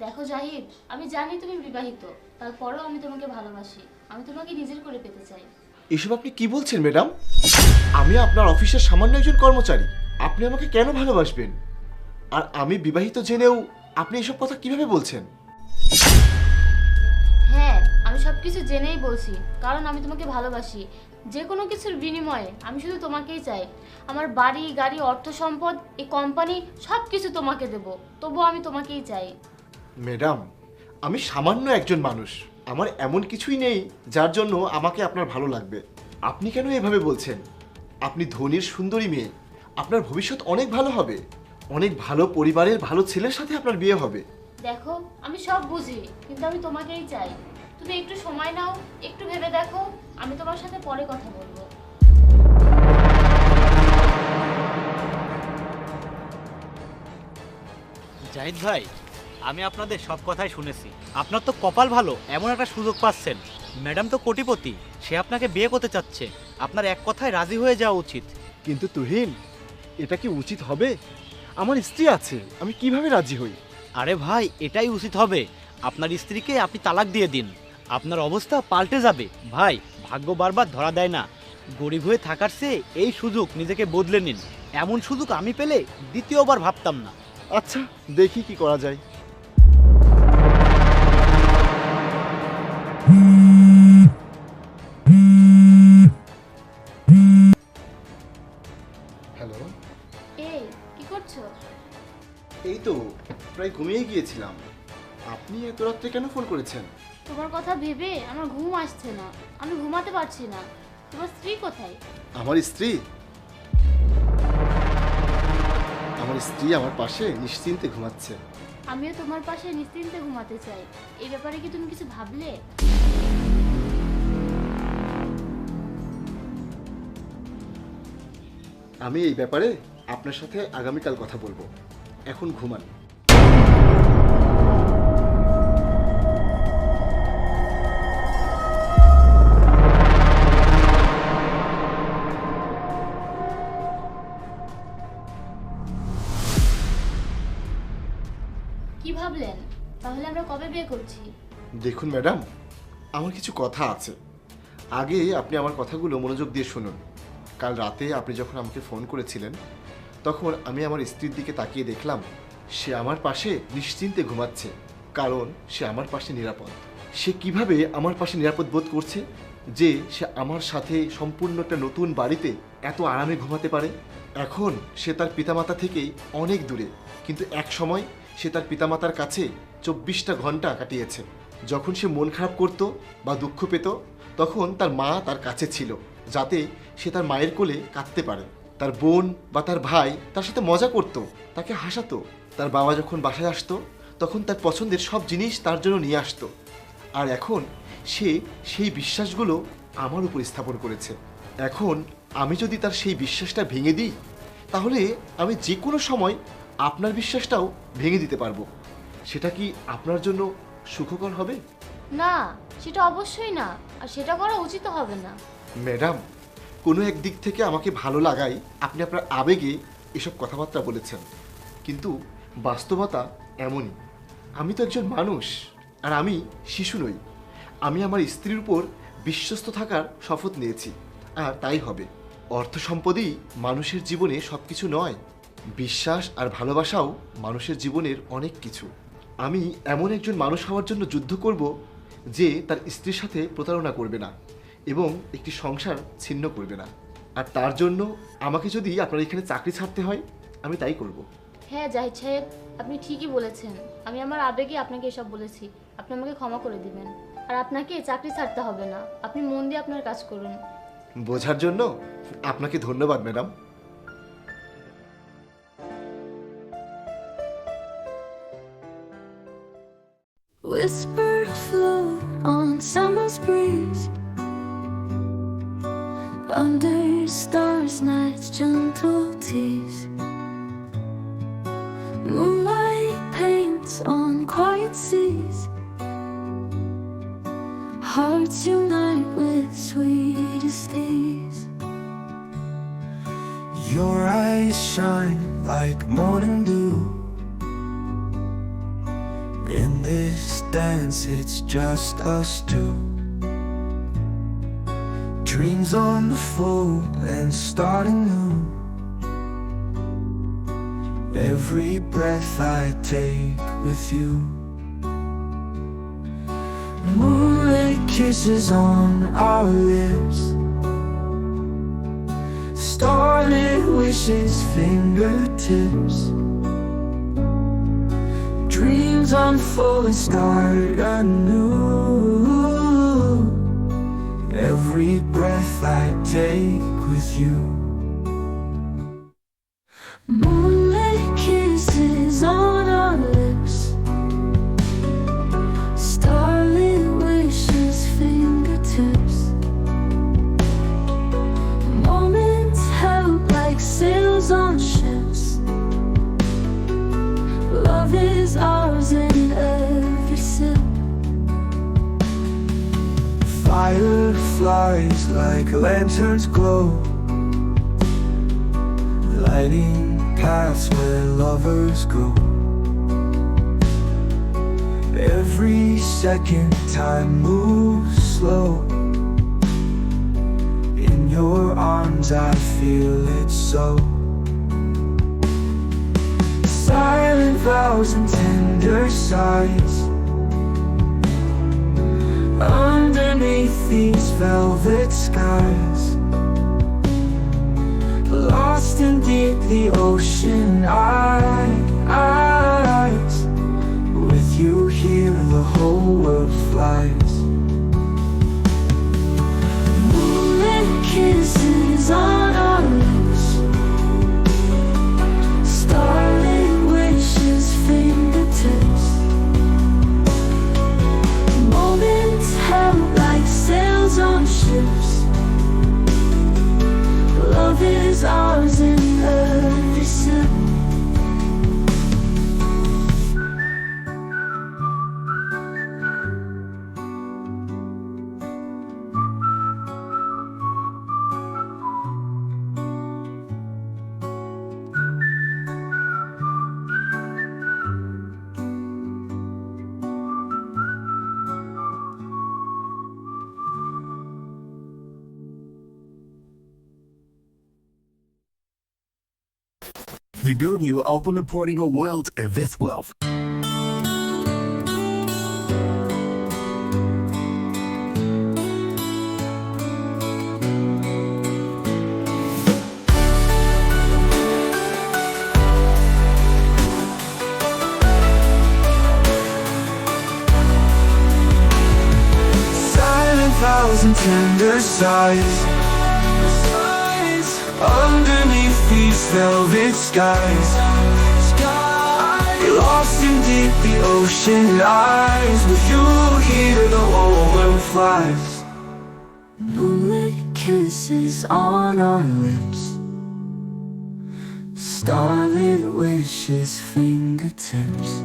দেখো জাহিদ, আমি জানি তুমি বিবাহিত, তারপরেও আমি তোমাকে ভালোবাসি। আমি তোমাকে নিজের করে পেতে চাই। এসব আপনি কি বলছেন ম্যাডাম? আমি আপনার অফিসের সামান্য একজন কর্মচারী। আপনি আমাকে কেন ভালোবাসবেন? আর আমি বিবাহিত জেনেও আপনি এসব কথা কিভাবে বলছেন? হ্যাঁ, আমি সবকিছু জেনেই বলছি, কারণ আমি তোমাকে ভালোবাসি। যে কোনো কিছুর বিনিময়ে আমি শুধু তোমাকেই চাই। আমার বাড়ি গাড়ি অর্থ সম্পদ এই কোম্পানি সব কিছু তোমাকে দেব, তবুও আমি তোমাকেই চাই। ম্যাডাম, আমি সামান্য একজন মানুষ। আমার এমন কিছুই নেই যার জন্য আমাকে আপনার ভালো লাগবে। আপনি কেন এভাবে বলছেন? আপনি ধনীর সুন্দরী মেয়ে। আপনার ভবিষ্যৎ অনেক ভালো হবে। অনেক ভালো পরিবারের ভালো ছেলের সাথে আপনার বিয়ে হবে। দেখো, আমি সব বুঝি, কিন্তু আমি তোমাকেই চাই। তুমি একটু সময় নাও, একটু ভেবে দেখো। আমি তোমার সাথে পরে কথা বলবো। জাহিদ ভাই, আমি আপনাদের সব কথাই শুনেছি। আপনার তো কপাল ভালো, এমন একটা সুযোগ পাচ্ছেন। ম্যাডাম তো কোটিপতি, সে আপনাকে বিয়ে করতে চাচ্ছে। আপনার এক কথায় রাজি হয়ে যাওয়া উচিত। কিন্তু তুহিন, এটা কি উচিত হবে? আমার স্ত্রী আছে, আমি কিভাবে রাজি হই? আরে ভাই, এটাই উচিত হবে। আপনার স্ত্রীকে আপনি তালাক দিয়ে দিন, আপনার অবস্থা পাল্টে যাবে। ভাই, ভাগ্য বারবার ধরা দেয় না। গরিব হয়ে থাকার চেয়ে এই সুযোগ নিজেকে বদলে নিন। এমন সুযোগ আমি পেলে দ্বিতীয়বার ভাবতাম না। আচ্ছা, দেখি কি করা যায়। হ্যালো। এই, কি করছো? এই তো প্রায় ঘুমিয়ে গিয়েছিলাম। আপনি এত রাত্রে কেন ফোন করেছেন? তোমার কথা ভেবে আমার ঘুম আসছে না, আমি ঘুমাতে পারছি না। তোমার স্ত্রী কোথায়? আমার স্ত্রী আমার স্ত্রী আমার পাশে নিশ্চিন্তে ঘুমাচ্ছে। আমিও তোমার পাশে নিশ্চিন্তে ঘুমাতে চাই। এই ব্যাপারে কি তুমি কিছু ভাবলে? আমি এই ব্যাপারে আপনার সাথে আগামীকাল কথা বলবো। এখন ঘুমান। কি ভাবলেন? তাহলে আমরা কবে বিয়ে করছি? দেখুন ম্যাডাম, আমার কিছু কথা আছে। আগে আপনি আমার কথাগুলো মনোযোগ দিয়ে শুনুন। কাল রাতে আপনি যখন আমাকে ফোন করেছিলেন, তখন আমি আমার স্ত্রীর দিকে তাকিয়ে দেখলাম সে আমার পাশে নিশ্চিন্তে ঘুমাচ্ছে, কারণ সে আমার পাশে নিরাপদ। সে কিভাবে আমার পাশে নিরাপদ বোধ করছে যে সে আমার সাথে সম্পূর্ণ একটা নতুন বাড়িতে এত আরামে ঘুমাতে পারে? এখন সে তার পিতামাতা থেকে অনেক দূরে, কিন্তু এক সময় সে তার পিতামাতার কাছে 24টা ঘন্টা কাটিয়েছে। যখন সে মন খারাপ করত বা দুঃখ পেত, তখন তার মা তার কাছে ছিল, যাতে সে তার মায়ের কোলে কাঁদতে পারে। তার বোন বা তার ভাই তার সাথে মজা করত, তাকে হাসাতো। তার বাবা যখন বাসায় আসতো, তখন তার পছন্দের সব জিনিস তার জন্য নিয়ে আসতো। আর এখন সে সেই বিশ্বাসগুলো আমার উপর স্থাপন করেছে। এখন আমি যদি তার সেই বিশ্বাসটা ভেঙে দিই, তাহলে আমি যে কোনো সময় আপনার বিশ্বাসটাও ভেঙে দিতে পারবো। সেটা কি আপনার জন্য সুখকর হবে? না, সেটা অবশ্যই না, আর সেটা করা উচিত হবে না। ম্যাডাম, কোনো এক দিক থেকে আমাকে ভালো লাগাই আপনি আপনার আবেগে এসব কথাবার্তা বলেছেন, কিন্তু বাস্তবতা এমনই। আমি তো একজন মানুষ, আর আমি শিশু নই। আমি আমার স্ত্রীর উপর বিশ্বস্ত থাকার শপথ নিয়েছি, আর তাই হবে। অর্থ সম্পদই মানুষের জীবনে সব কিছু নয়। বিশ্বাস আর ভালোবাসাও মানুষের জীবনের অনেক কিছু। আমি এমন একজন মানুষ হওয়ার জন্য যুদ্ধ করব যে তার স্ত্রীর সাথে প্রতারণা করবে না এবং একটি সংসার ছিন্ন করবে না। আর তার জন্য আমাকে যদি আপনার এখানে চাকরি ছাড়তে হয়, আমি তাই করব। হ্যাঁ জাহিদ সাহেব, আপনি ঠিকই বলেছেন। আমি আমার আবেগে আপনাকে এসব বলেছি। আপনি আমাকে ক্ষমা করে দিবেন। আর আপনাকে চাকরি ছাড়তে হবে না, আপনি মন দিয়ে আপনার কাজ করুন। বোঝার জন্য আপনাকে ধন্যবাদ madam. Whispered flow on summer's breeze, under stars, night's gentle tease. Moonlight paints on quiet seas, hearts unite with sweetest ease. Your eyes shine like morning dew, In this dance, it's just us two. Dreams unfold and starting new. Every breath I take with you. Moonlit kisses on our lips. Starlit wishes, fingertips. Dreams unfold and start anew. Every breath I take with you. Moonlit kisses on our lips. Starlit wishes, fingertips. Moments held like sails on ships. Love is ours in every sip. Fireflies like lanterns glow, lighting paths where lovers go. Every second time moves slow. In your arms I feel it so. Silent vows and tender sighs. Underneath these velvet skies, lost in deep the ocean eyes. With you here the whole world flies. Moonlit kisses on our lips. Starlit wishes, fingertips. Moments held like sails on ships. Love is ours in every sip. We build you open porting a world with wealth. Silent vows and tender sighs. Underneath these velvet skies, lost in deep the ocean lies. With you here the whole world flies. Moonlit kisses on our lips. Starlit wishes, fingertips.